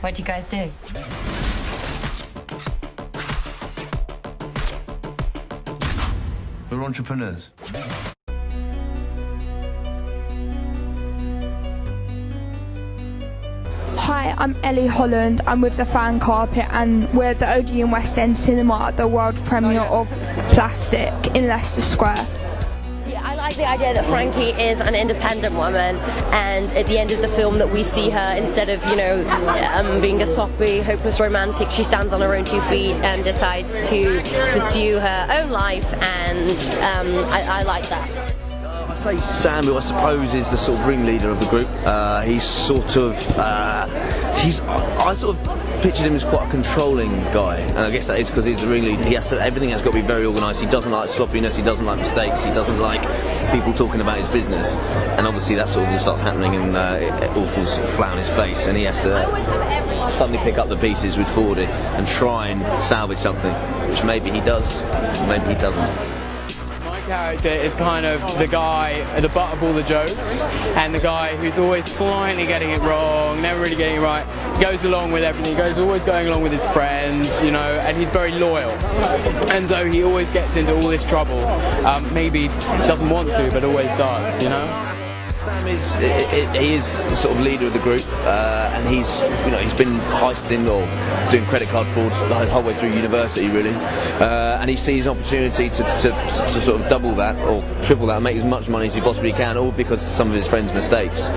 What do you guys do? We're entrepreneurs. Hi, I'm Ellie Holland. I'm with the Fan Carpet and we're at the Odeon West End Cinema at the world premiere of Plastic in Leicester Square. I like the idea that Frankie is an independent woman, and at the end of the film that we see her, instead of, you know, being a soppy, hopeless romantic, she stands on her own 2 feet and decides to pursue her own life, and I like that. I play Sam, who I suppose is the sort of ringleader of the group. He's sort of, I sort of pictured him as quite a controlling guy, and I guess that is because he's the ringleader. Everything has got to be very organised. He doesn't like sloppiness, he doesn't like mistakes, he doesn't like people talking about his business, and obviously that sort of all starts happening, and it all falls sort of flat on his face, and he has to suddenly pick up the pieces with Ferda and try and salvage something, which maybe he does, maybe he doesn't. Character is kind of the guy at the butt of all the jokes, and the guy who's always slightly getting it wrong, never really getting it right, goes along with everything, always going along with his friends, you know, and he's very loyal, and so he always gets into all this trouble, maybe doesn't want to, but always does, you know. Sam is the sort of leader of the group, and he's been heisting or doing credit card fraud the whole way through university, really, and he sees an opportunity to sort of double that or triple that and make as much money as he possibly can, all because of some of his friends' mistakes.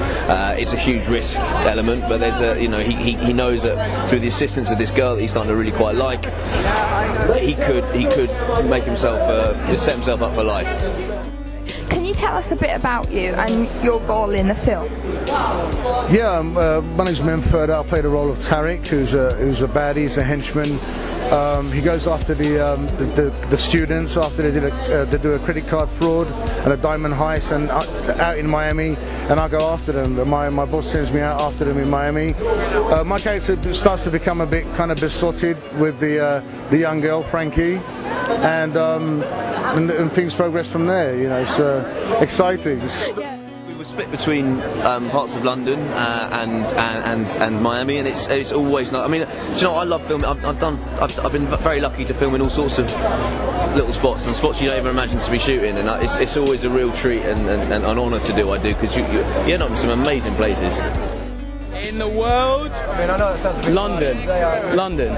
It's a huge risk element, but there's he knows that through the assistance of this girl that he's starting to really quite like, he could make himself set himself up for life. Can you tell us a bit about you and your role in the film? Yeah, my name's Ferda. I play the role of Tariq, who's a baddie, he's a henchman. He goes after the students after they do a credit card fraud and a diamond heist, and out in Miami, and I go after them. My boss sends me out after them in Miami. My character starts to become a bit kind of besotted with the young girl Frankie, and things progress from there. You know, it's exciting. We were split between parts of London and Miami, and it's always nice. I mean, do you know what? I love filming. I've been very lucky to film in all sorts of little spots and spots you don't even imagine to be shooting, and it's always a real treat and an honour to do what I do, because you end up in some amazing places. In the world, I mean, I know it sounds a bit London.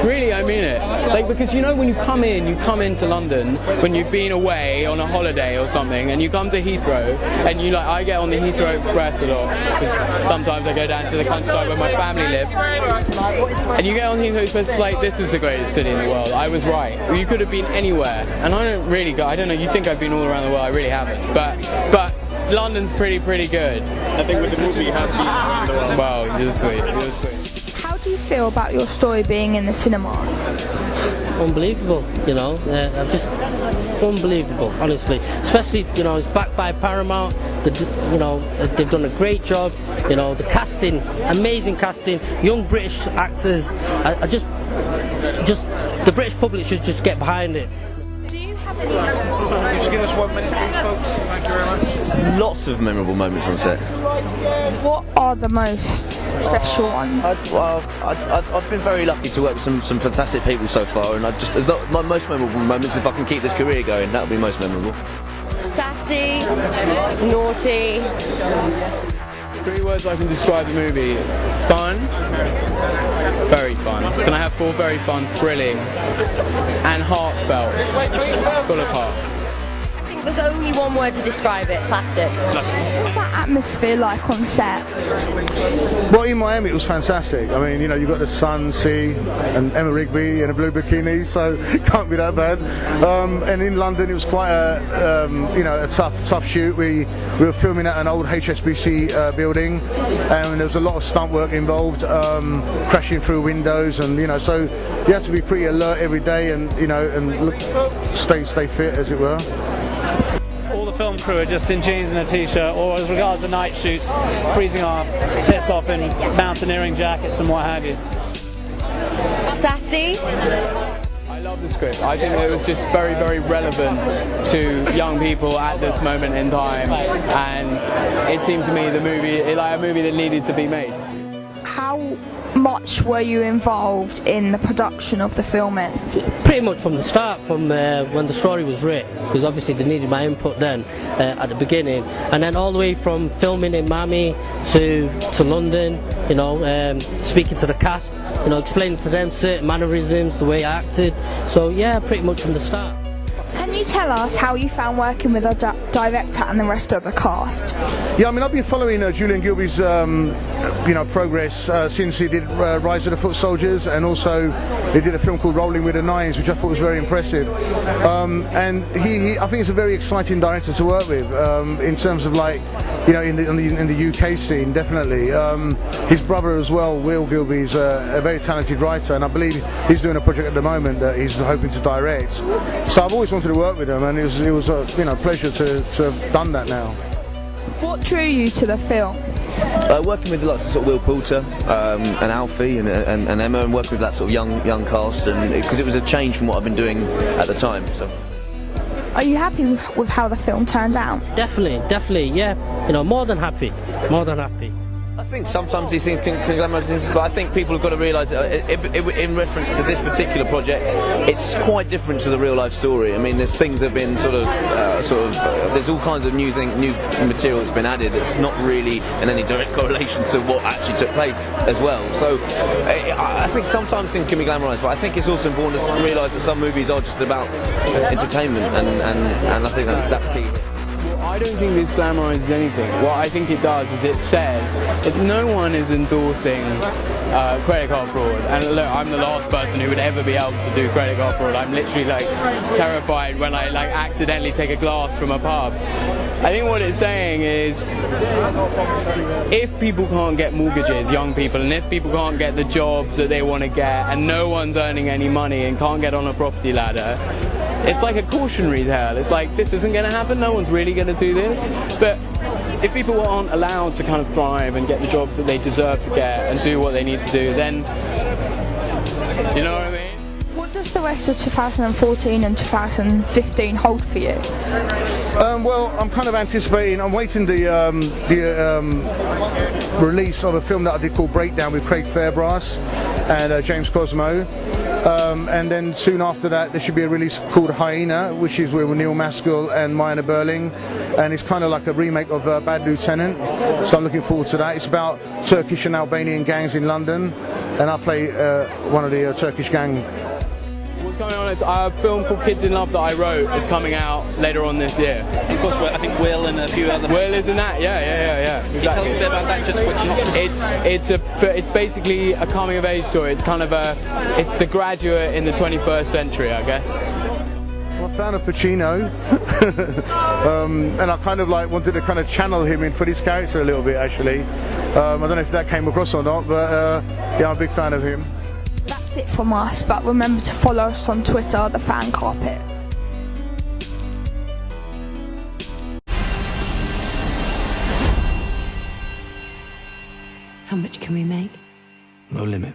Really, I mean it. Like, because you know, when you come into London when you've been away on a holiday or something, and you come to Heathrow, and I get on the Heathrow Express a lot, because sometimes I go down to the countryside where my family live, and you get on the Heathrow Express, it's like, this is the greatest city in the world. I was right. You could have been anywhere, and I don't know. You think I've been all around the world? I really haven't, but London's pretty good. I think with the movie you have been around the world. Wow, you're sweet. How do you feel about your story being in the cinemas? Unbelievable, you know, just unbelievable, honestly. Especially, you know, it's backed by Paramount. They've done a great job. You know, the casting, amazing casting, young British actors. I just the British public should just get behind it. Just give us 1 minute, please, folks. Thank you very much. Lots of memorable moments on set. What are the most special ones? I've been very lucky to work with some fantastic people so far, and my most memorable moments, if I can keep this career going, that'll be most memorable. Sassy, naughty. 3 words I can describe the movie: fun, very fun. Can I have 4? Very fun, thrilling, and heartfelt. Full of heart. I think there's only one word to describe it: plastic. What's that atmosphere like on set? Well, in Miami it was fantastic. I mean, you know, you got the sun, sea, and Emma Rigby in a blue bikini, so it can't be that bad. And in London it was quite a tough shoot. We were filming at an old HSBC building, and there was a lot of stunt work involved, crashing through windows, and so you have to be pretty alert every day, and stay fit, as it were. All the film crew are just in jeans and a t-shirt, or as regards the night shoots, freezing our tits off in mountaineering jackets and what have you. Sassy. I love the script. I think it was just very, very relevant to young people at this moment in time, and it seemed to me a movie that needed to be made. How much were you involved in the production of the filming? Pretty much from the start, from when the story was written, because obviously they needed my input then at the beginning, and then all the way from filming in Miami to London, you know, speaking to the cast, you know, explaining to them certain mannerisms, the way I acted. So yeah, pretty much from the start. Can you tell us how you found working with the director and the rest of the cast? Yeah, I mean, I've been following Julian Gilby's, you know, progress since he did Rise of the Foot Soldiers, and also he did a film called Rolling with the Nines, which I thought was very impressive. And I think he's a very exciting director to work with, in terms of, like, you know, in the UK scene, definitely. His brother as well, Will Gilby, is a very talented writer, and I believe he's doing a project at the moment that he's hoping to direct. So I've always wanted to work with him, and it was a, you know, pleasure to have done that now. What drew you to the film? Working with lots of sort of Will Poulter and Alfie and Emma, and working with that sort of young cast, and because it was a change from what I've been doing at the time. So. Are you happy with how the film turned out? Definitely, yeah. You know, more than happy. I think sometimes these things can glamorise things, but I think people have got to realise that in reference to this particular project, it's quite different to the real life story. I mean, there's things that have been there's all kinds of new material that's been added that's not really in any direct correlation to what actually took place as well. So I think sometimes things can be glamorised, but I think it's also important to realise that some movies are just about entertainment, and I think that's key. I don't think this glamorises anything. What I think it does is it says no one is endorsing credit card fraud. And look, I'm the last person who would ever be able to do credit card fraud. I'm literally like terrified when I like accidentally take a glass from a pub. I think what it's saying is if people can't get mortgages, young people, and if people can't get the jobs that they want to get, and no one's earning any money and can't get on a property ladder, it's like a cautionary tale. It's like, this isn't going to happen, no one's really going to do this. But if people aren't allowed to kind of thrive and get the jobs that they deserve to get and do what they need to do, then, you know what I mean? What does the rest of 2014 and 2015 hold for you? Well, I'm kind of anticipating, I'm waiting the release of a film that I did called Breakdown with Craig Fairbrass and James Cosmo. And then soon after that there should be a release called Hyena, which is with Neil Maskell and Maya Berling, and it's kind of like a remake of Bad Lieutenant, so I'm looking forward to that. It's about Turkish and Albanian gangs in London, and I play one of the Turkish gang. What's going on is a film called Kids in Love that I wrote is coming out later on this year. Of course, I think Will and a few other. Will is in that, yeah. Can you tell us a bit about that, just quickly? It's basically a coming of age story. It's kind of it's the graduate in the 21st century, I guess. I'm a fan of Pacino, and I kind of like wanted to kind of channel him in for this character a little bit, actually. I don't know if that came across or not, but yeah, I'm a big fan of him. That's it from us, but remember to follow us on Twitter, The Fan Carpet. How much can we make? No limit.